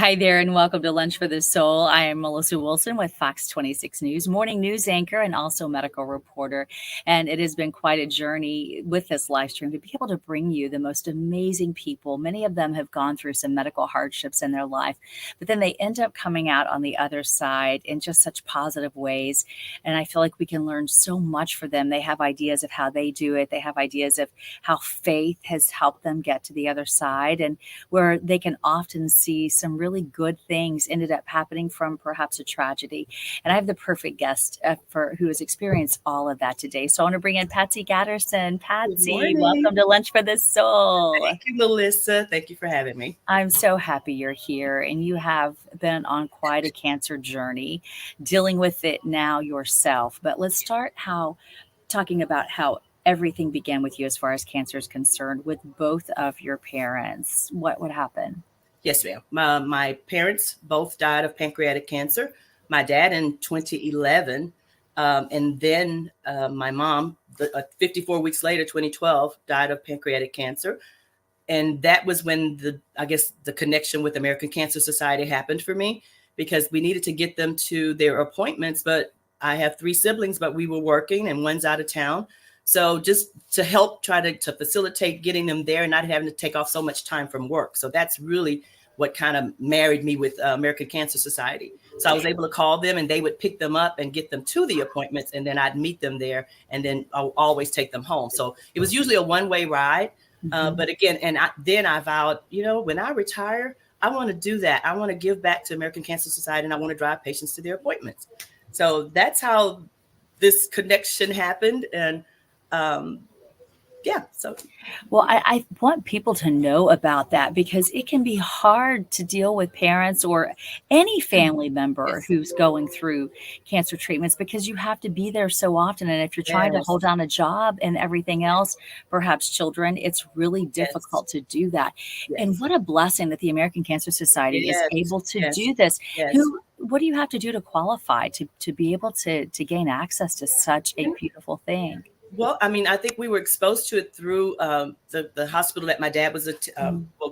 Hi there, and welcome to Lunch for the Soul. I am Melissa Wilson with Fox 26 News, morning news anchor and also medical reporter. And it has been quite a journey with this live stream to be able to bring you the most amazing people. Many of them have gone through some medical hardships in their life, but then they end up coming out on the other side in just such positive ways. And I feel like we can learn so much from them. They have ideas of how they do it, they have ideas of how faith has helped them get to the other side, and where they can often see some really good things ended up happening from perhaps a tragedy. And I have the perfect guest for who has experienced all of that today. So I want to bring in Patsy Gatterson. Good Patsy, morning. welcome to Lunch for the Soul. Thank you, Melissa. Thank you for having me. I'm so happy you're here, and you have been on quite a cancer journey, dealing with it now yourself. But let's start talking about how everything began with you as far as cancer is concerned with both of your parents. What would happen? Yes, ma'am. My parents both died of pancreatic cancer. My dad in 2011, and then my mom, 54 weeks later, 2012, died of pancreatic cancer. And that was when the connection with American Cancer Society happened for me, because we needed to get them to their appointments. But I have three siblings, but we were working and one's out of town. So just to help try to facilitate getting them there and not having to take off so much time from work. So that's really what kind of married me with American Cancer Society. So I was able to call them and they would pick them up and get them to the appointments, and then I'd meet them there, and then I'll always take them home. So it was usually a one-way ride. But again, then I vowed, when I retire, I want to do that. I want to give back to American Cancer Society, and I want to drive patients to their appointments. So that's how this connection happened. And so. Well, I want people to know about that because it can be hard to deal with parents or any family member Yes. who's going through cancer treatments, because you have to be there so often. And if you're trying to Yes. hold down a job and everything else, perhaps children, it's really Yes. difficult to do that. And Yes. what a blessing that the American Cancer Society is Yes. able to Yes. do this. Yes. What do you have to do to qualify to be able to gain access to such a beautiful thing? Well, I mean, I think we were exposed to it through the hospital that my dad was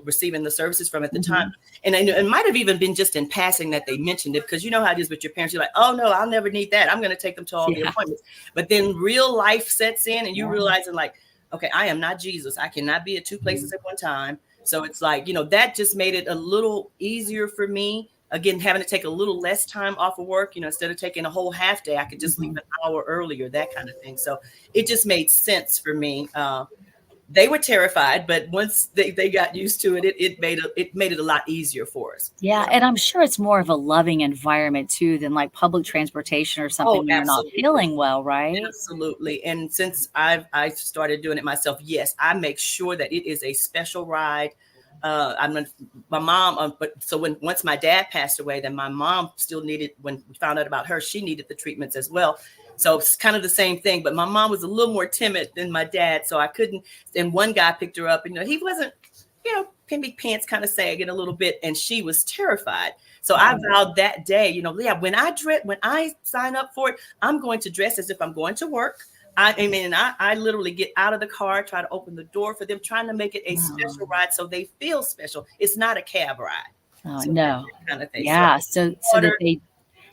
receiving the services from at the time. Mhm. And I know it might have even been just in passing that they mentioned it, because you know how it is with your parents. You're like, oh, no, I'll never need that. I'm going to take them to all the Yeah. appointments. But then real life sets in and you Yeah. realizing like, okay, I am not Jesus. I cannot be at two places at one time. So it's like, that just made it a little easier for me. Again, having to take a little less time off of work, instead of taking a whole half day, I could just leave Mhm. an hour earlier, that kind of thing. So it just made sense for me. They were terrified, but once they got used to it, it made it a lot easier for us. Yeah, and I'm sure it's more of a loving environment too than like public transportation or something Oh, when you're not absolutely. feeling well, right? Absolutely. And since I started doing it myself, yes, I make sure that it is a special ride. My mom, but so once my dad passed away, then my mom still needed, when we found out about her, she needed the treatments as well. So it's kind of the same thing, but my mom was a little more timid than my dad. So I couldn't, and one guy picked her up and, he wasn't, pants kind of sagging a little bit, and she was terrified. So I vowed that day, when I sign up for it, I'm going to dress as if I'm going to work. I literally get out of the car, try to open the door for them, trying to make it a special Oh, ride so they feel special. It's not a cab ride. oh So no. that kind of thing. So Yeah, so that order,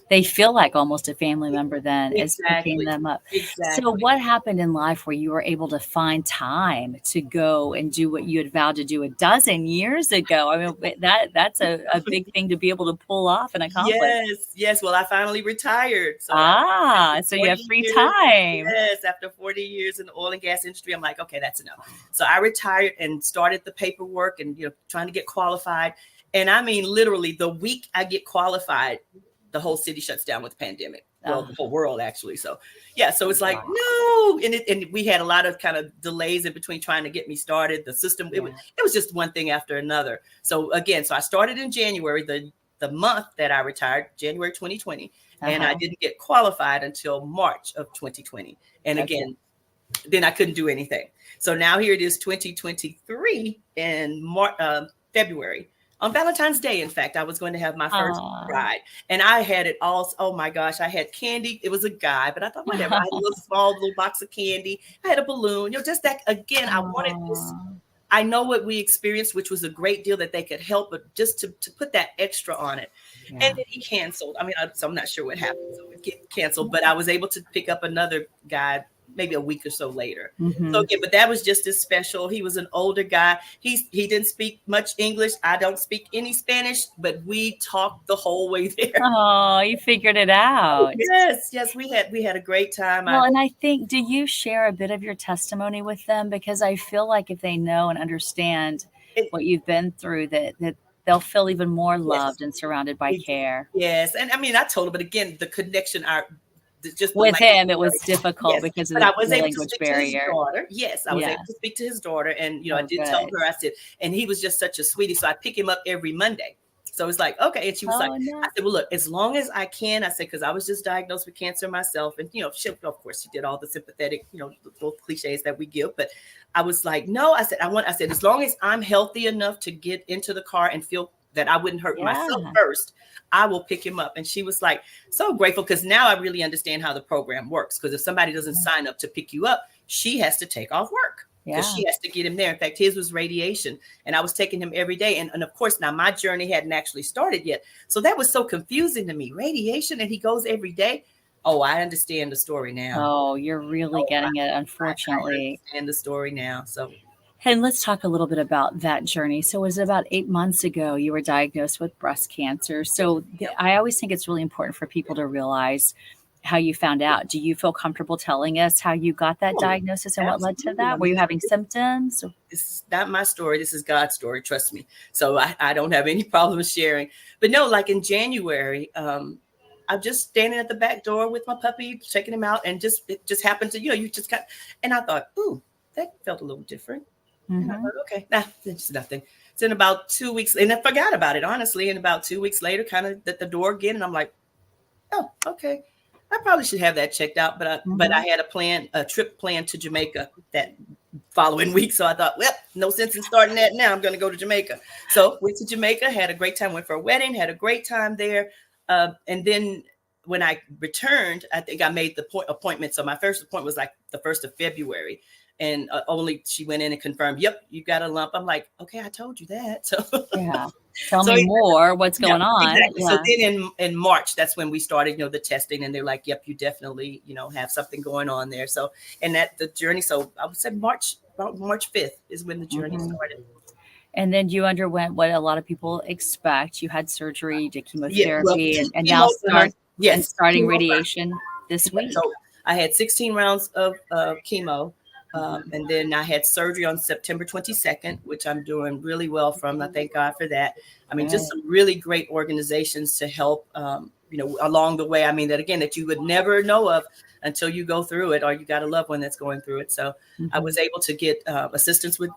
they feel like almost a family member then as picking exactly. them up. So Exactly. what happened in life where you were able to find time to go and do what you had vowed to do a dozen years ago? I mean, that's a big thing to be able to pull off and accomplish. Yes, yes. Well, I finally retired. So after Ah, so you have 40 free years, time. yes, after 40 years in the oil and gas industry, I'm like, okay, that's enough. So I retired and started the paperwork and, trying to get qualified. And I mean, literally the week I get qualified, the whole city shuts down with the pandemic. Well, Oh, the whole world actually. So yeah, so it's like, wow. no. And we had a lot of kind of delays in between trying to get me started. The system, it was, Yeah. it was just one thing after another. So again, so I started in January, the month that I retired, January 2020, and I Uh-huh. didn't get qualified until March of 2020. And Okay. again, then I couldn't do anything. So now here it is, 2023 in February. On Valentine's Day, in fact, I was going to have my first Aw. ride, and I had it all. Oh my gosh, I had candy. It was a guy, but I thought whatever. I had a little small little box of candy. I had a balloon. Just that again. I wanted this Aw. I know what we experienced, which was a great deal that they could help, but just to put that extra on it. And Yeah. then he canceled. I mean, so I'm not sure what happened. So it get canceled, but I was able to pick up another guy maybe a week or so later. So Hmm. again, but that was just as special. He was an older guy. He didn't speak much English. I don't speak any Spanish, but we talked the whole way there. Oh, you figured it out. Yes, yes, we had a great time. Well, and I think, do you share a bit of your testimony with them? Because I feel like if they know and understand It, what you've been through, that they'll feel even more yes, loved and surrounded by care. yes, and I mean I told him, but again, the connection, just the With language him, it was barrier. difficult Yes, because of but I was the able to language speak to his barrier. daughter. Yes, I was able Yeah. to speak to his daughter, and I Oh, did tell good. her. I said, and he was just such a sweetie, so I pick him up every Monday. So it's like, okay, and she was like, Oh, I no. said, well, look, as long as I can, I said, because I was just diagnosed with cancer myself, and she, of course, she did all the sympathetic, little cliches that we give, but I was like, no, I said, as long as I'm healthy enough to get into the car and feel that I wouldn't hurt myself Yeah. first, I will pick him up. And she was like, so grateful, because now I really understand how the program works. Because if somebody doesn't sign up to pick you up, she has to take off work because Yeah. she has to get him there. In fact, his was radiation, and I was taking him every day. And of course, now my journey hadn't actually started yet. So that was so confusing to me. Radiation, and he goes every day. Oh, I understand the story now. Oh, you're really Oh, getting it, I unfortunately. understand the story now. So And let's talk a little bit about that journey. So, it was about 8 months ago you were diagnosed with breast cancer. So, yeah. I always think it's really important for people to realize how you found out. Do you feel comfortable telling us how you got that Oh, diagnosis and what led to absolutely. I that? Were mean, you having symptoms? this is not my story. This is God's story. Trust me. So I don't have any problem sharing. But no, like in January, I'm just standing at the back door with my puppy, checking him out, and it just happened to, you just got, and I thought, ooh, that felt a little different. And I Hmm. thought, okay, nah, it's nothing. It's in about 2 weeks, and I forgot about it, honestly. And about 2 weeks later, kind of at the door again, and I'm like, oh, okay. I probably should have that checked out, but I Hmm. had a trip planned to Jamaica that following week. So I thought, well, no sense in starting that now. I'm going to go to Jamaica. So went to Jamaica, had a great time, went for a wedding, had a great time there. And then when I returned, I think I made the appointment. So my first appointment was like the 1st of February. And only she went in and confirmed, yep, you got a lump. I'm like, okay, I told you that. So, Yeah. Tell so me more. What's yeah, going on? exactly. So Yeah. then in March, that's when we started, the testing, and they're like, yep, you definitely, have something going on there. So, and that the journey, so I would say about March 5th is when the journey Hmm. started. And then you underwent what a lot of people expect. You had surgery, you did Yeah, well, chemotherapy, and chemo, now yes, starting chemo. radiation this week. So I had 16 rounds of chemo. And then I had surgery on September 22nd, which I'm doing really well from. I thank God for that. I mean, just Good. some really great organizations to help, along the way. I mean, that you would never know of until you go through it, or you got a loved one that's going through it. So I Mhm. was able to get assistance with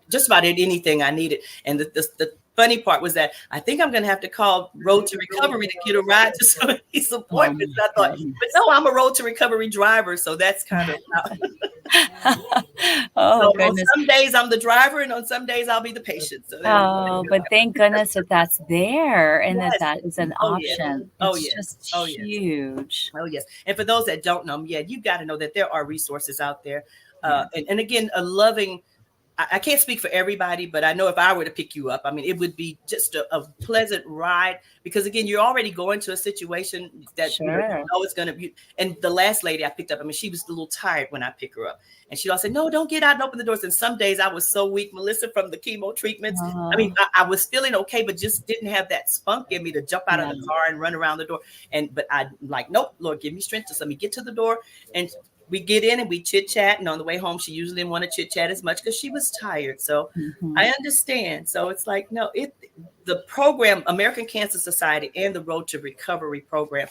just about anything I needed. And the funny part was that I think I'm going to have to call Road to Recovery to get a ride to some of these Oh appointments. my I thought, but goodness. no, I'm a Road to Recovery driver, so that's kind of so Oh on goodness. some days I'm the driver, and on some days I'll be the patient. So that's Oh, but thank goodness that that's there and that yes. that is an Oh yes. option. Oh It's yes. just Oh yes. huge. Oh yes. And for those that don't know, yeah, you got to know that there are resources out there. Yeah. And again, a loving, I can't speak for everybody, but I know if I were to pick you up, I mean, it would be just a pleasant ride, because again, you're already going to a situation that you Sure. know it's going to be. And the last lady I picked up, I mean, she was a little tired when I pick her up, and she all said, "No, don't get out and open the doors." And some days I was so weak, Melissa, from the chemo treatments. I mean, Oh, I was feeling okay, but just didn't have that spunk in me to jump out of yeah. the car and run around the door. But I'm like, nope, Lord, give me strength. Just let me get to the door. And we get in and we chit chat. And on the way home, she usually didn't want to chit chat as much because she was tired. So Mhm. I understand. So it's like, no, the program, American Cancer Society and the Road to Recovery program.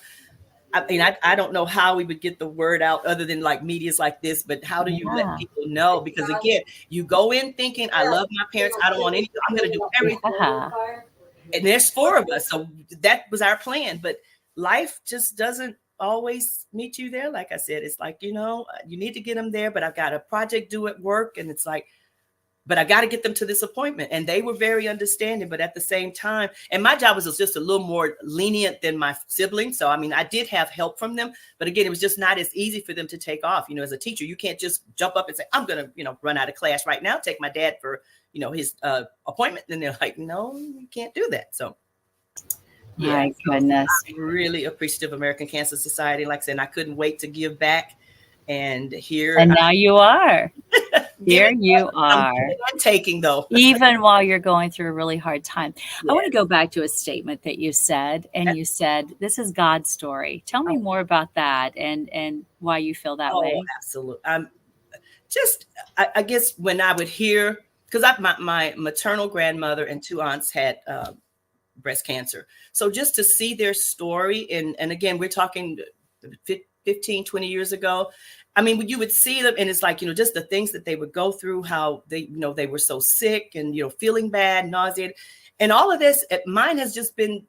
I mean, I don't know how we would get the word out other than like medias like this, but how do you let Yeah. people know? Because again, you go in thinking, I love my parents. I don't want any, I'm going to do everything. Yeah. And there's 4 of us. So that was our plan. But life just doesn't always meet you there. Like I said, it's like, you need to get them there, but I've got a project due at work. And it's like, but I got to get them to this appointment. And they were very understanding, but at the same time, and my job was just a little more lenient than my siblings. So, I mean, I did have help from them, but again, it was just not as easy for them to take off. You know, as a teacher, you can't just jump up and say, I'm going to, you know, run out of class right now, take my dad for, you know, his appointment. And they're like, no, you can't do that. So, yeah, My goodness. I'm really appreciative of American Cancer Society. Like I said, I couldn't wait to give back. And here, And now you are. Here you I'm are. taking though. Even while you're going through a really hard time. I want to Yes. go back to a statement that you said, and you said, this is God's story. Tell me more about that and why you feel that Oh, way. absolutely. I'm just, I guess when I would hear, because my maternal grandmother and two aunts had breast cancer. So just to see their story, and again, we're talking 15, 20 years ago. I mean, when you would see them, and it's like, you know, just the things that they would go through, how they, you know, they were so sick and, you know, feeling bad, nauseated, and all of this. Mine has just been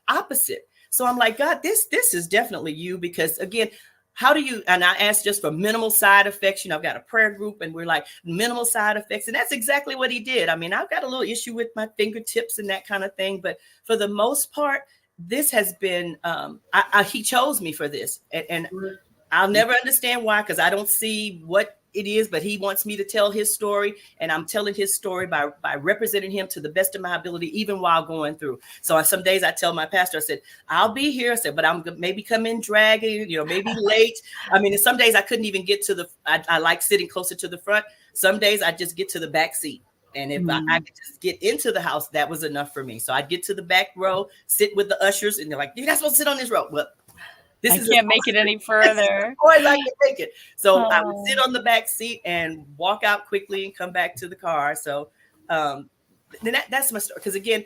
opposite. So I'm like, God, this is definitely you, because again, how do you, and I asked just for minimal side effects. You know, I've got a prayer group and we're like minimal side effects. And that's exactly what he did. I mean, I've got a little issue with my fingertips and that kind of thing. But for the most part, this has been, he chose me for this. And I'll never understand why, because I don't see what it is, but he wants me to tell his story, and I'm telling his story by representing him to the best of my ability, even while going through. So on some days I tell my pastor, I said, I'll be here. I said, but I'm maybe come in dragging, you know, maybe late. I mean, some days I couldn't even get to I like sitting closer to the front. Some days I just get to the back seat. And if I could just get into the house, that was enough for me. So I'd get to the back row, sit with the ushers, and they're like, you're not supposed to sit on this row. Well, I can't make it any further. Or I can take it. So I would sit on the back seat and walk out quickly and come back to the car. So then that's my story. Because again,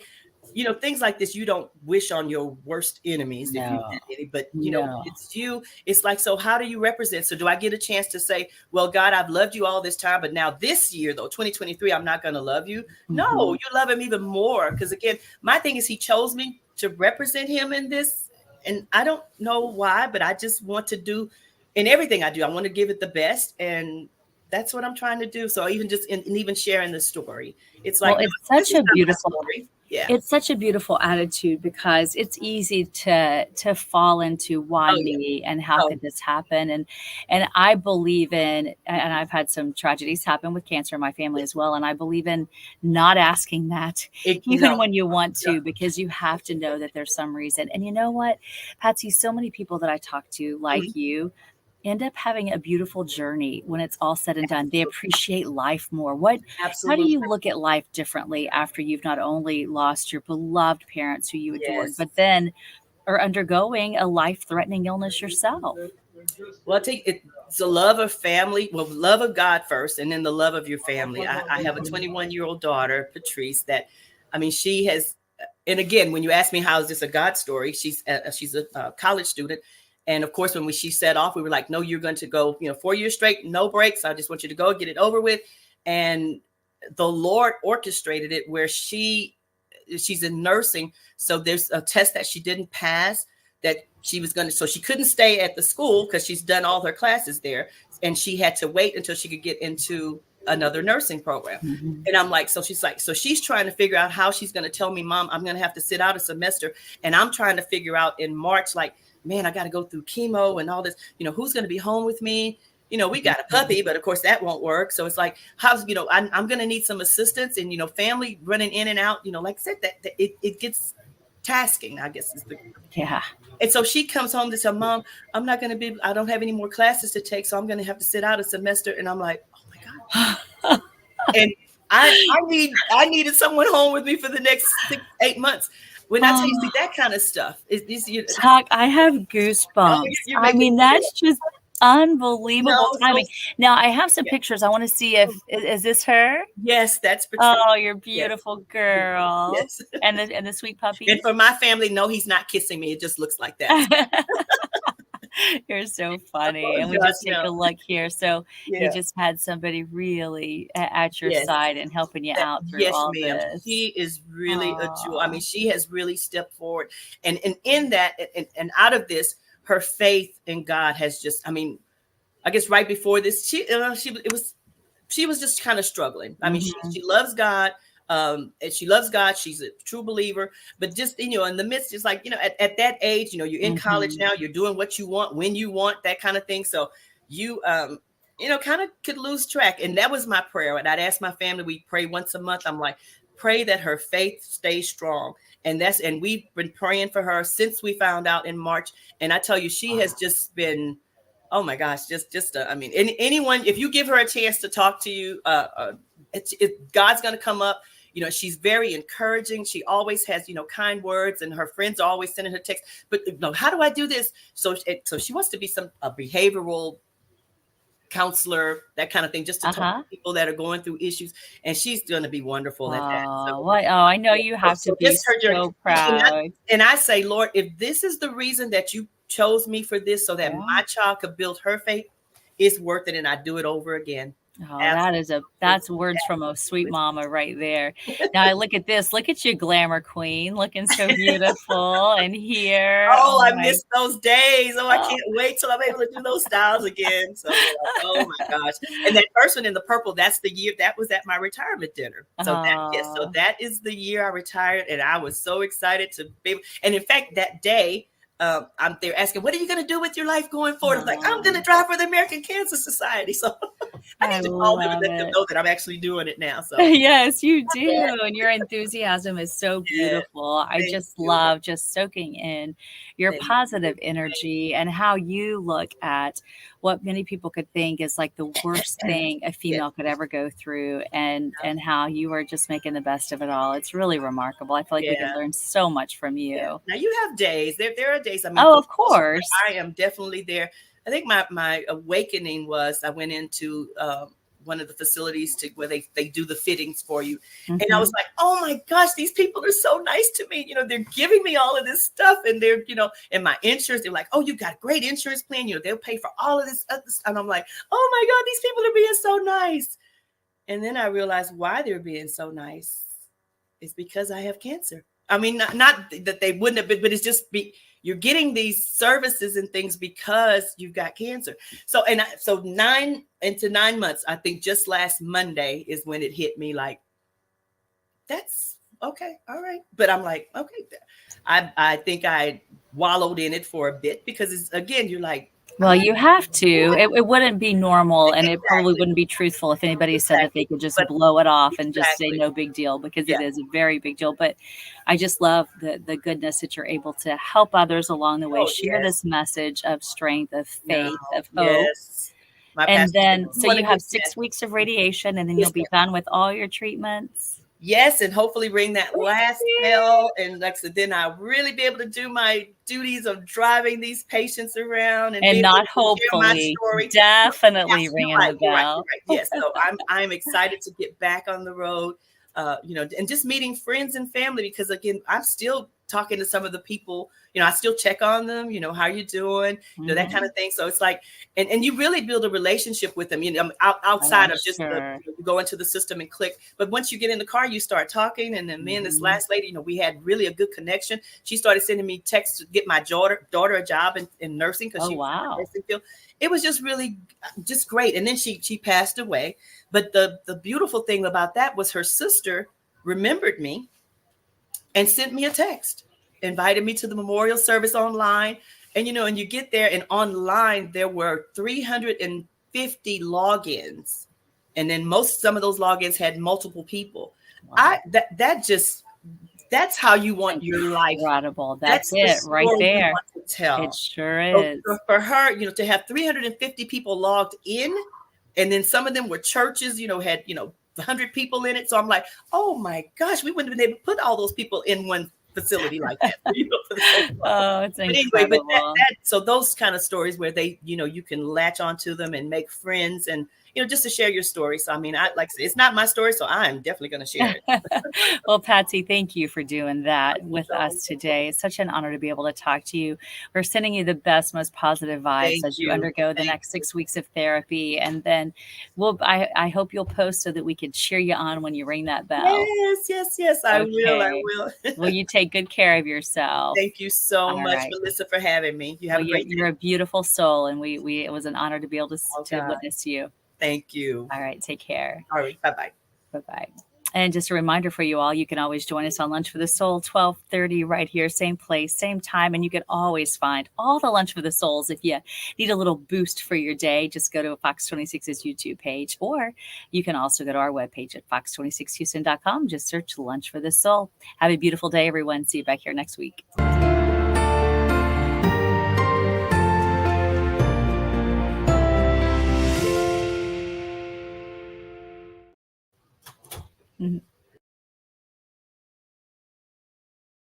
you know, things like this, you don't wish on your worst enemies, if you had any, but you know, it's you. It's like, so how do you represent? So do I get a chance to say, well, God, I've loved you all this time, but now this year, though, 2023, I'm not going to love you. No, you love him even more. Because again, my thing is he chose me to represent him in this. And I don't know why, but I just want to do, in everything I do, I want to give it the best. And that's what I'm trying to do. So even just in even sharing the story, it's like, well, it's such a beautiful story. Yeah. It's such a beautiful attitude, because it's easy to fall into why me and how could this happen? And I believe in, and I've had some tragedies happen with cancer in my family as well. And I believe in not asking that, even when you want to, because you have to know that there's some reason. And you know what, Patsy, so many people that I talk to, like you, end up having a beautiful journey when it's all said and done. They appreciate life more. How do you look at life differently after you've not only lost your beloved parents who you adored, but then are undergoing a life-threatening illness yourself? Well, I think it's the love of family. Well, love of God first, and then the love of your family. I have a 21-year-old daughter, Patrice, that, I mean, she has, and again, when you ask me, how is this a God story? She's a college student. And of course, when she set off, we were like, no, you're going to go, 4 years straight, no breaks. I just want you to go get it over with. And the Lord orchestrated it where she's in nursing. So there's a test that she didn't pass that she was going to, so she couldn't stay at the school because she's done all her classes there. And she had to wait until she could get into another nursing program. And I'm like, so she's trying to figure out how she's going to tell me, Mom, I'm going to have to sit out a semester. And I'm trying to figure out in March, like, man, I got to go through chemo and all this, who's going to be home with me? We got a puppy, but of course that won't work. So it's like, how's, I'm going to need some assistance and, family running in and out, like I said, that it gets tasking, I guess. Yeah. And so she comes home to say, Mom, I don't have any more classes to take. So I'm going to have to sit out a semester. And I'm like, oh my God. And I needed someone home with me for the next 6-8 months. When I tell you, see that kind of stuff, Talk, I have goosebumps. I mean, that's just unbelievable timing. Now, I have some pictures. I want to see if is this her? Yes, that's Patrice. Oh, you're beautiful girl. Yes. And the sweet puppy. And for my family, no, he's not kissing me. It just looks like that. You're so funny. And we just take a look here. So you just had somebody really at your side and helping you out through all this. She is really a jewel. I mean, she has really stepped forward. And in that, and out of this, her faith in God has just, I mean, I guess right before this, it was she was just kind of struggling. I mean, Mhm. she loves God. And she loves God. She's a true believer, but just, in the midst, it's like, at that age, you're in college Mhm. now, you're doing what you want, when you want, that kind of thing. So you, kind of could lose track. And that was my prayer. And I'd ask my family, we pray once a month. I'm like, pray that her faith stays strong. And we've been praying for her since we found out in March. And I tell you, she has just been, oh my gosh, I mean, anyone, if you give her a chance to talk to you, God's going to come up. She's very encouraging. She always has, kind words, and her friends are always sending her texts. But how do I do this? So she wants to be a behavioral counselor, that kind of thing, just to talk Uh-huh. to people that are going through issues. And she's going to be wonderful at that. Oh, So, what? Oh, I know you have to so be just her journey. so proud. And I say, Lord, if this is the reason that you chose me for this, so that Yeah. my child could build her faith, it's worth it. And I do it over again. Oh, Absolutely. that's words from a sweet mama right there. Now I look at this. Look at you, glamour queen, looking so beautiful and here. Oh Oh, I my. miss those days. Oh, I Oh. can't wait till I'm able to do those styles again. So, oh my gosh. And that person in the purple, that's the year that was at my retirement dinner. So so Oh. that is the year I retired, and I was so excited to be able, and in fact, that day, they're asking, what are you going to do with your life going forward? I'm like, I'm going to Oh, drive for the American Cancer Society. So I I need to call them and love let them it. know that I'm actually doing it now. So Yes, you yeah, do, and your enthusiasm is so yeah, beautiful. I thank just you. love just soaking in your Thank positive you. energy and how you look at what many people could think is like the worst thing a Yes, female could ever go through, and how you are just making the best of it all. It's really remarkable. I feel like we could yeah. learn so much from Yeah. you. Now you have days. There are days. I mean, Oh, for of the most part, course. I am definitely there. I think my awakening was I went into one of the facilities to where they do the fittings for you, and I was Mhm. like, oh my gosh, these people are so nice to me. They're giving me all of this stuff, and they're and my insurance. They're like, oh, you got a great insurance plan. They'll pay for all of this other stuff. And I'm like, oh my god, these people are being so nice. And then I realized why they're being so nice. It's because I have cancer. I mean, not that they wouldn't have been, but it's just you're getting these services and things because you've got cancer. So, so 9 months, I think just last Monday is when it hit me like, that's okay. All right. But I'm like, okay. I think I wallowed in it for a bit because it's, again, you're like, Well, you have to. It wouldn't be normal, and it probably exactly, wouldn't be truthful if anybody said that they exactly. could just But blow it off and just say exactly. no big deal, because Yeah. it is a very big deal. But I just love the goodness that you're able to help others along the way, Oh, share this yes. message of strength, of No. faith, of hope. Yes. My And pastor said, then, you so want you to have get 6 that. weeks of radiation, and then you'll Yes, be done with all your treatments. yes, and hopefully ring that last Yay! bell. And like I said, then I'll really be able to do my duties of driving these patients around and be And able not to share my hopefully, story. definitely Yes, you're ringing right. the You're right. You're bell. right. Yes. So I'm excited to get back on the road, and just meeting friends and family, because again, I'm still talking to some of the people. I still check on them. How you doing? That kind Mhm. of thing. So it's like, and you really build a relationship with them. Oh, Outside I'm of just sure. you go into the system and click. But once you get in the car, you start talking. And then this Mhm. last lady, we had really a good connection. She started sending me texts to get my daughter a job in nursing, because Oh, she was in the wow. nursing field. It was just really just great. And then she passed away. But the beautiful thing about that was her sister remembered me and sent me a text, invited me to the memorial service online. And you get there, and online there were 350 logins. And then some of those logins had multiple people. Wow. That's how you want your life. Incredible. That's That's the it right story you there. want to It tell. sure So is. for her, to have 350 people logged in, and then some of them were churches, had 100 people in it. So I'm like, oh my gosh, we wouldn't have been able to put all those people in one facility like that. For the most part. Oh, it's But anyway, incredible. so those kind of stories where they, you can latch onto them and make friends, and just to share your story. So I mean, I like I said, it's not my story, so I'm definitely going to share it. Well, Patsy, thank you for doing that with So us today. It's such an honor to be able to talk to you. We're sending you the best, most positive vibes thank as you you, undergo the thank next you. 6 weeks of therapy. And then I hope you'll post so that we can cheer you on when you ring that bell. Yes, yes, yes. I will. I Okay. will. Well, you take good care of yourself. Thank you so All much, right. Melissa, for having me. You have Well, a great you're day. a beautiful soul, and we it was an honor to be able to Oh to God. witness you. Thank you. All right. Take care. All right. Bye-bye. Bye-bye. And just a reminder for you all, you can always join us on Lunch for the Soul, 12:30 right here, same place, same time. And you can always find all the Lunch for the Souls. If you need a little boost for your day, just go to Fox 26's YouTube page, or you can also go to our webpage at fox26houston.com. Just search Lunch for the Soul. Have a beautiful day, everyone. See you back here next week.